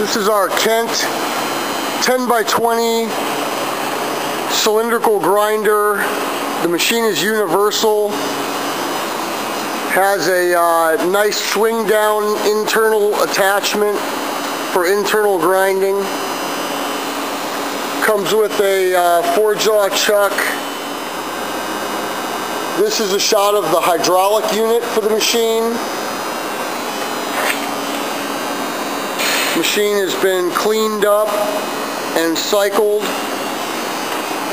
This is our Kent 10 by 20 cylindrical grinder. The machine is universal. Has a nice swing down internal attachment for internal grinding. Comes with a 4-jaw chuck. This is a shot of the hydraulic unit for the machine. Machine has been cleaned up and cycled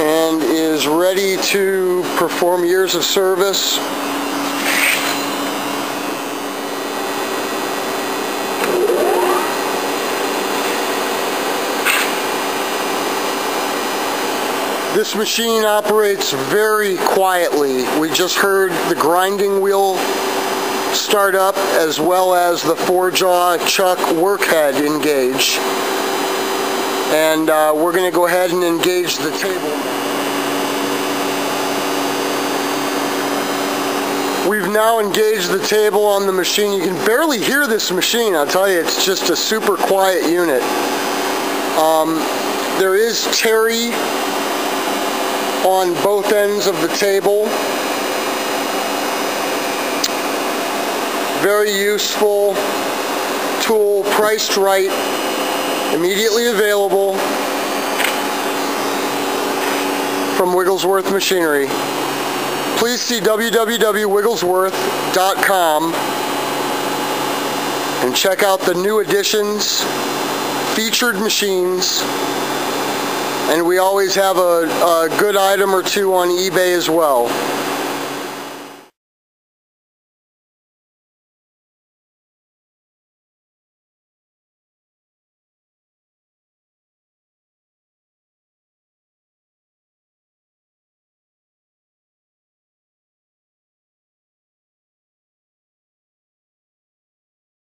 and is ready to perform years of service. This machine operates very quietly. We just heard the grinding wheel start up as well as the 4-jaw chuck workhead engage. And we're going to go ahead and engage the table. We've now engaged the table on the machine. You can barely hear this machine, I'll tell you, it's just a super quiet unit. There is TARRY on both ends of the table. Very useful tool, priced right, immediately available from Wigglesworth Machinery. Please see www.wigglesworth.com and check out the new additions, featured machines, and we always have a good item or two on eBay as well.